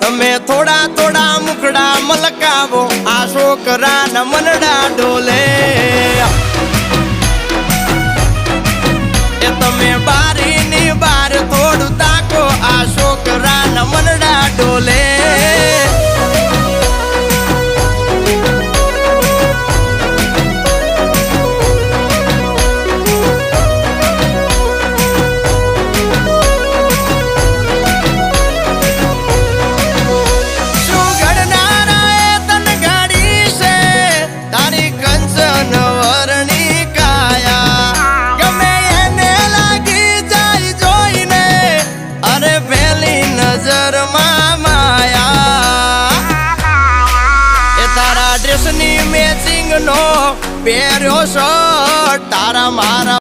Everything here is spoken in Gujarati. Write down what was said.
તમે થોડા થોડા મુખડા મલકાવો આ છોકરાના મનડા ડોલે એ તમે બારીની બાર થોડું તાકો આ છોકરાના મનડા ડોલે મેચિંગ નો પહેર્યો શર્ટ તારા મારા